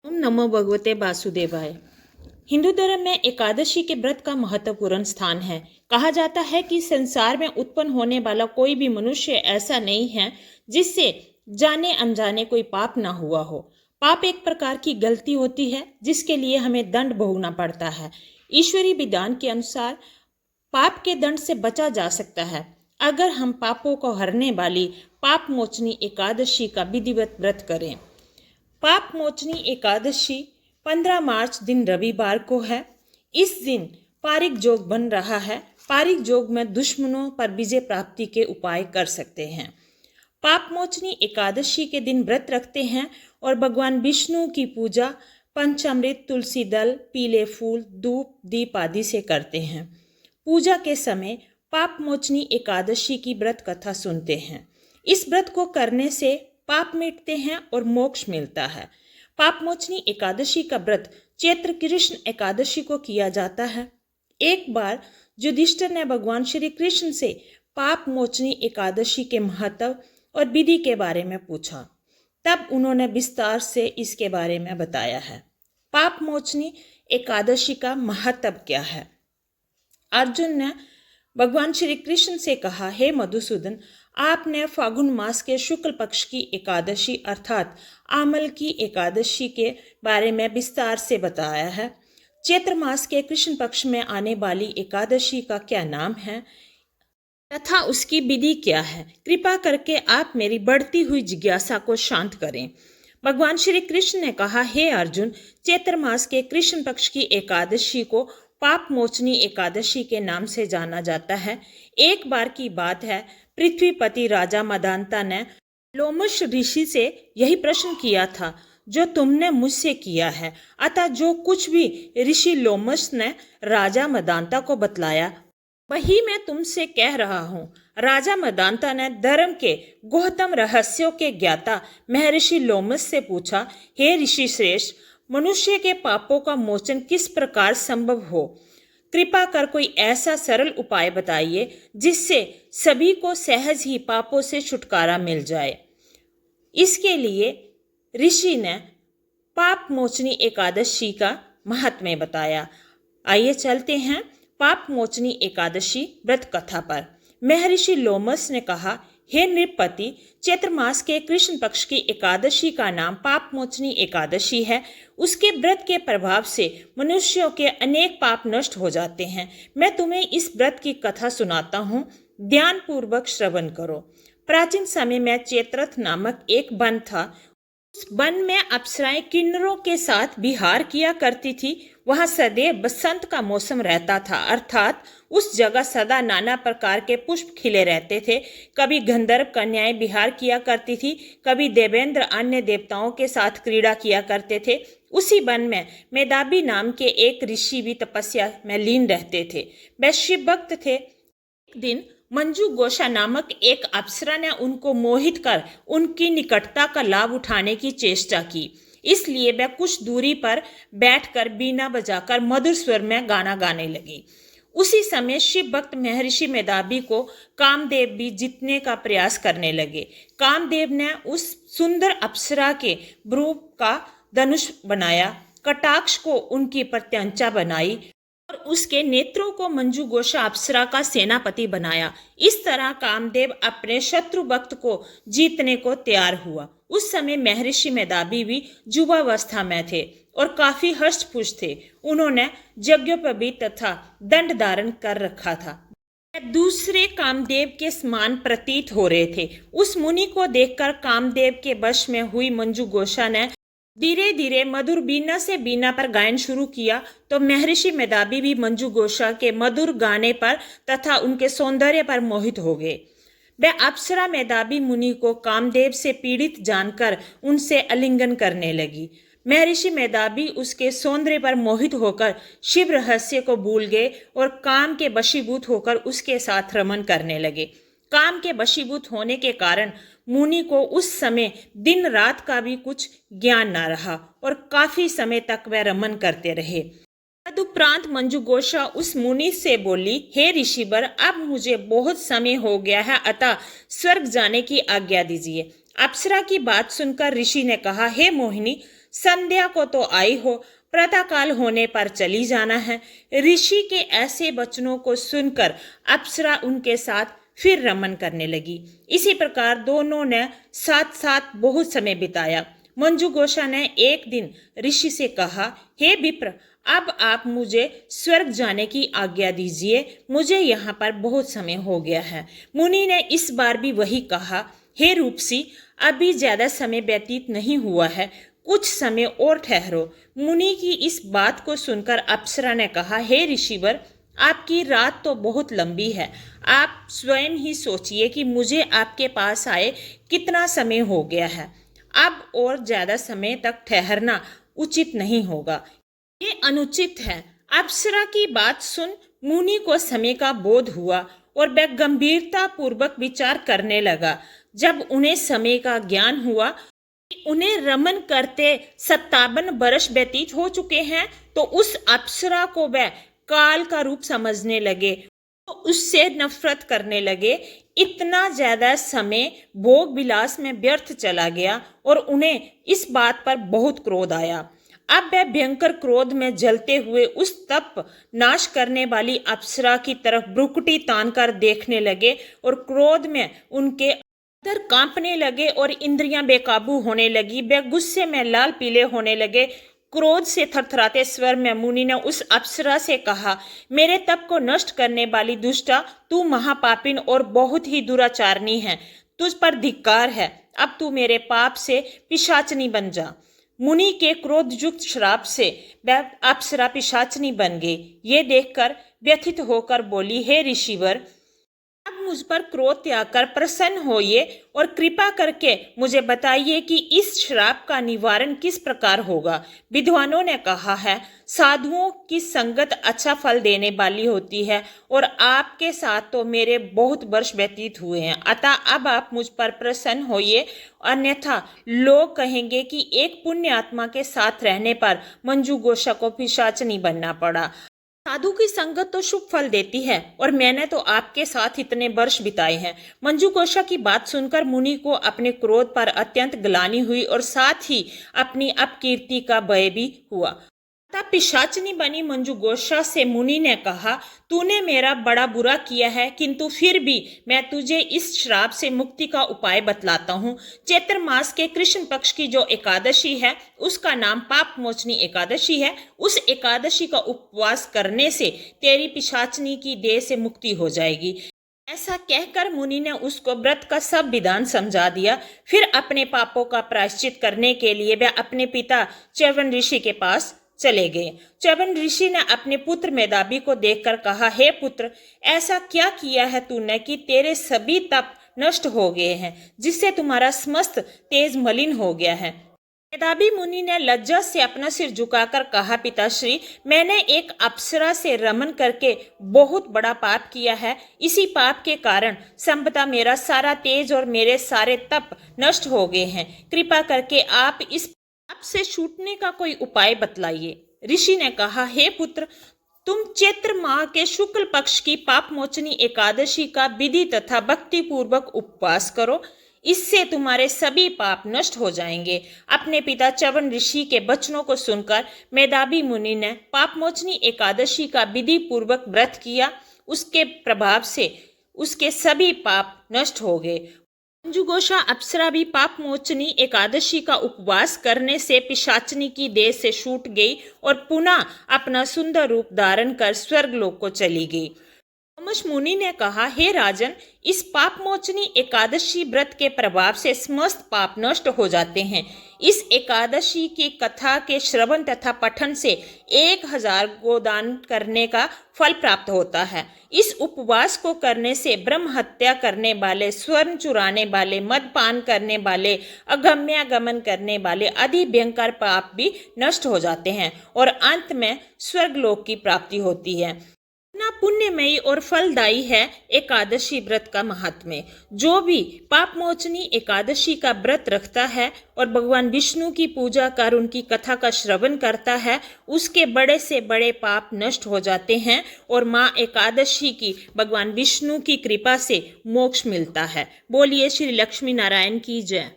ओम नमो भगवते वासुदेवाय। हिंदू धर्म में एकादशी के व्रत का महत्वपूर्ण स्थान है। कहा जाता है कि संसार में उत्पन्न होने वाला कोई भी मनुष्य ऐसा नहीं है जिससे जाने अनजाने कोई पाप ना हुआ हो। पाप एक प्रकार की गलती होती है जिसके लिए हमें दंड भोगना पड़ता है। ईश्वरीय विधान के अनुसार पाप के दंड से बचा जा सकता है अगर हम पापों को हरने वाली पाप मोचनी एकादशी का विधिवत व्रत करें। पाप मोचनी एकादशी 15 मार्च दिन रविवार को है। इस दिन पारिक योग बन रहा है। पारिक योग में दुश्मनों पर विजय प्राप्ति के उपाय कर सकते हैं। पाप मोचनी एकादशी के दिन व्रत रखते हैं और भगवान विष्णु की पूजा पंचामृत, तुलसी दल, पीले फूल, धूप, दीप आदि से करते हैं। पूजा के समय पाप मोचनी एकादशी की व्रत कथा सुनते हैं। इस व्रत को करने से पाप मिटते हैं और मोक्ष मिलता है। पाप मोचनी एकादशी का व्रत चैत्र कृष्ण एकादशी को किया जाता है। एक बार युधिष्ठिर ने भगवान श्री कृष्ण से पाप मोचनी एकादशी के महत्व और विधि के बारे में पूछा। तब उन्होंने विस्तार से इसके बारे में बताया है। पाप मोचनी एकादशी का महत्व क्या है? अर्जुन ने भगवान श्री कृष्ण से कहा, हे मधुसूदन, आपने फागुन मास के शुक्ल पक्ष की एकादशी अर्थात आमल की एकादशी के बारे में विस्तार से बताया है। चैत्र मास के कृष्ण पक्ष में आने वाली एकादशी का क्या नाम है तथा उसकी विधि क्या है? कृपा करके आप मेरी बढ़ती हुई जिज्ञासा को शांत करें। भगवान श्री कृष्ण ने कहा, हे अर्जुन, चैत्र मास के कृष्ण पक्ष की एकादशी को पाप मोचनी एकादशी के नाम से जाना जाता है। एक बार की बात है, पृथ्वीपति राजा मदांता ने लोमश ऋषि से यही प्रश्न किया था जो तुमने मुझसे किया है। अतः जो कुछ भी ऋषि लोमश ने राजा मदांता को बतलाया वही मैं तुमसे कह रहा हूँ। राजा मदांता ने धर्म के गुह्यतम रहस्यों के ज्ञाता महर्षि लोमश से पूछा, हे ऋषि श्रेष्ठ, मनुष्य के पापों का मोचन किस प्रकार संभव हो? कृपा कर कोई ऐसा सरल उपाय बताइए जिससे सभी को सहज ही पापों से छुटकारा मिल जाए। इसके लिए ऋषि ने पाप मोचनी एकादशी का महात्म्य बताया। आइए चलते हैं पाप मोचनी एकादशी व्रत कथा पर। महर्षि लोमस ने कहा, हे नृपति, चैत्र मास के कृष्ण पक्ष की एकादशी का नाम पाप मोचनी एकादशी है। उसके व्रत के प्रभाव से मनुष्यों के अनेक पाप नष्ट हो जाते हैं। मैं तुम्हें इस व्रत की कथा सुनाता हूँ, ध्यान पूर्वक श्रवण करो। प्राचीन समय में चैत्रथ नामक एक वन था। उस वन में अप्सराएं किन्नरों के साथ विहार किया करती थी। वहां सदैव बसंत का मौसम रहता था, अर्थात उस जगह सदा नाना प्रकार के पुष्प खिले रहते थे। कभी गंधर्व कन्याएं विहार किया करती थी, कभी देवेंद्र अन्य देवताओं के साथ क्रीड़ा किया करते थे। उसी वन में मेधावी नाम के एक ऋषि भी तपस्या में लीन रहते थे। वे शिव भक्त थे। एक दिन मंजू गोशा नामक एक अप्सरा ने उनको मोहित कर उनकी निकटता का लाभ उठाने की चेष्टा की। इसलिए वह कुछ दूरी पर बैठकर बीना बजाकर मधुर स्वर में गाना गाने लगी। उसी समय शिव भक्त महर्षि मेधावी को कामदेव भी जीतने का प्रयास करने लगे। कामदेव ने उस सुंदर अप्सरा के भ्रूण का धनुष बनाया, कटाक्ष को उनकी प्रत्यंचा बनाई और उसके नेत्रों को मंजू गोशा अप्सरा का सेनापति बनाया। इस तरह कामदेव अपने शत्रु भक्त को जीतने को तैयार हुआ। उस समय महर्षि मेधावी भी युवावस्था में थे और काफी हष्ट-पुष्ट थे। उन्होंने यज्ञोपवीत तथा दंड धारण कर रखा था। दूसरे कामदेव के समान प्रतीत हो रहे थे। उस मुनि को देखकर कामदेव के वश में हुई मंजू गोशा ने धीरे धीरे मधुर बीना से बीना पर गायन शुरू किया तो महर्षि मेधावी भी मंजू गोशा के मधुर गाने पर तथा उनके सौंदर्य पर मोहित हो गए। वह अप्सरा मेधावी मुनि को कामदेव से पीड़ित जानकर उनसे आलिंगन करने लगी। महर्षि मेधावी उसके सौंदर्य पर मोहित होकर शिव रहस्य को भूल गए और काम के वशीभूत होकर उसके साथ रमन करने लगे। काम के वशीभूत होने के कारण मुनि को उस समय दिन रात का भी कुछ ज्ञान न रहा और काफी समय तक वह रमन करते रहे। तदुपरांत मंजू गोशा उस मुनि से बोली, हे ऋषिवर, अब मुझे बहुत समय हो गया है, अतः स्वर्ग जाने की आज्ञा दीजिए। अप्सरा की बात सुनकर ऋषि ने कहा, हे मोहिनी, संध्या को तो आई हो, प्रातःकाल होने पर चली जाना है। ऋषि के ऐसे वचनों को सुनकर अप्सरा उनके साथ फिर रमन करने लगी। इसी प्रकार दोनों ने साथ साथ बहुत समय बिताया। मंजुघोषा ने एक दिन ऋषि से कहा, हे विप्र, अब आप मुझे स्वर्ग जाने की आज्ञा दीजिए, मुझे यहाँ पर बहुत समय हो गया है। मुनि ने इस बार भी वही कहा, हे रूपसी, अभी ज्यादा समय व्यतीत नहीं हुआ है, कुछ समय और ठहरो। मुनि की इस बात को सुनकर अप्सरा ने कहा, हे ऋषिवर, आपकी रात तो बहुत लंबी है, आप स्वयं ही सोचिए कि मुझे आपके पास आए कितना समय हो गया है। अब और ज्यादा समय तक ठहरना उचित नहीं होगा, ये अनुचित है। अप्सरा की बात सुन मुनि को समय का बोध हुआ और वह गंभीरता पूर्वक विचार करने लगा। जब उन्हें समय का ज्ञान हुआ कि उन्हें रमन करते 57 वर्ष व्यतीत हो चुके हैं, तो उस अप्सरा को वह काल का रूप समझने लगे, तो उससे नफरत करने लगे। इतना ज्यादा समय भोग विलास में व्यर्थ चला गया और उन्हें इस बात पर बहुत क्रोध आया। अब वह भयंकर क्रोध में जलते हुए उस तप नाश करने वाली अप्सरा की तरफ भ्रुकुटी तानकर देखने लगे और क्रोध में उनके अंदर कांपने लगे और इंद्रियां बेकाबू होने लगी। वे गुस्से में लाल पीले होने लगे। क्रोध से थरथराते स्वर में मुनि ने उस अप्सरा से कहा, मेरे तप को नष्ट करने वाली दुष्टा, तू महापापिन और बहुत ही दुराचारनी है, तुझ पर धिक्कार है। अब तू मेरे पाप से पिशाचनी बन जा। मुनि के क्रोधयुक्त श्राप से वह अप्सरा पिशाचनी बन गई। ये देखकर व्यथित होकर बोली, हे ऋषिवर, अब मुझ पर क्रोध त्याग कर प्रसन्न होइए और कृपा करके मुझे बताइए कि इस श्राप का निवारण किस प्रकार होगा। विद्वानों ने कहा है, साधुओं की संगत अच्छा फल देने वाली होती है और आपके साथ तो मेरे बहुत वर्ष व्यतीत हुए हैं, अतः अब आप मुझ पर प्रसन्न होइए, अन्यथा लोग कहेंगे कि एक पुण्य आत्मा के साथ रहने पर मंजुघोषा को पिशाचनी बनना पड़ा। साधु की संगत तो शुभ फल देती है और मैंने तो आपके साथ इतने वर्ष बिताए हैं। मंजुघोषा की बात सुनकर मुनि को अपने क्रोध पर अत्यंत ग्लानि हुई और साथ ही अपनी अपकीर्ति का भय भी हुआ। तब पिशाचनी बनी मंजुघोषा से मुनि ने कहा, तूने मेरा बड़ा बुरा किया है, किंतु फिर भी मैं तुझे इस श्राप से मुक्ति का उपाय बतलाता हूँ। चैत्र मास के कृष्ण पक्ष की जो एकादशी है, उसका नाम पाप मोचनी एकादशी है। उस एकादशी का उपवास करने से तेरी पिशाचनी की देह से मुक्ति हो जाएगी। ऐसा कहकर मुनि ने उसको व्रत का सब विधान समझा दिया। फिर अपने पापों का प्रायश्चित करने के लिए वह अपने पिता च्यवन ऋषि के पास चले गए। च्यवन ऋषि ने अपने पुत्र मेधावी को देखकर कहा, हे पुत्र, ऐसा क्या किया है तूने कि तेरे सभी तप नष्ट हो गए हैं, जिससे तुम्हारा समस्त तेज मलिन हो गया है। मेधावी मुनि ने लज्जा से अपना सिर झुकाकर कहा, पिताश्री, मैंने एक अप्सरा से रमन करके बहुत बड़ा पाप किया है। इसी पाप के कारण संभवतः मेरा सारा तेज और मेरे सारे तप नष्ट हो गए हैं। कृपा करके आप इस पाप से छूटने का कोई उपाय बतलाइए। ऋषि ने कहा, हे पुत्र, तुम चैत्र माह के शुक्ल पक्ष की पाप मोचनी एकादशी का विधि तथा भक्ति पूर्वक उपवास करो, इससे तुम्हारे सभी पाप नष्ट हो जाएंगे। अपने पिता च्यवन ऋषि के वचनों को सुनकर मेधावी मुनि ने पाप मोचनी एकादशी का विधि पूर्वक व्रत किया। उसके प्रभाव से उसके सभी पाप नष्ट हो गए। मंजुघोषा अप्सरा भी पाप मोचनी एकादशी का उपवास करने से पिशाचनी की देह से छूट गई और पुनः अपना सुंदर रूप धारण कर स्वर्गलोक को चली गई। लोमश मुनि ने कहा, हे राजन, इस पाप मोचनी एकादशी व्रत के प्रभाव से समस्त पाप नष्ट हो जाते हैं। इस एकादशी की कथा के श्रवण तथा पठन से 1000 गोदान करने का फल प्राप्त होता है। इस उपवास को करने से ब्रह्म हत्या करने वाले, स्वर्ण चुराने वाले, मदपान करने वाले, अगम्यागमन करने वाले आदि भयंकर पाप भी नष्ट हो जाते हैं और अंत में स्वर्गलोक की प्राप्ति होती है। इतना पुण्यमयी और फलदायी है एकादशी व्रत का महात्म्य। जो भी पाप मोचनी एकादशी का व्रत रखता है और भगवान विष्णु की पूजा कर उनकी कथा का श्रवण करता है, उसके बड़े से बड़े पाप नष्ट हो जाते हैं और माँ एकादशी की भगवान विष्णु की कृपा से मोक्ष मिलता है। बोलिए श्री लक्ष्मी नारायण की जय।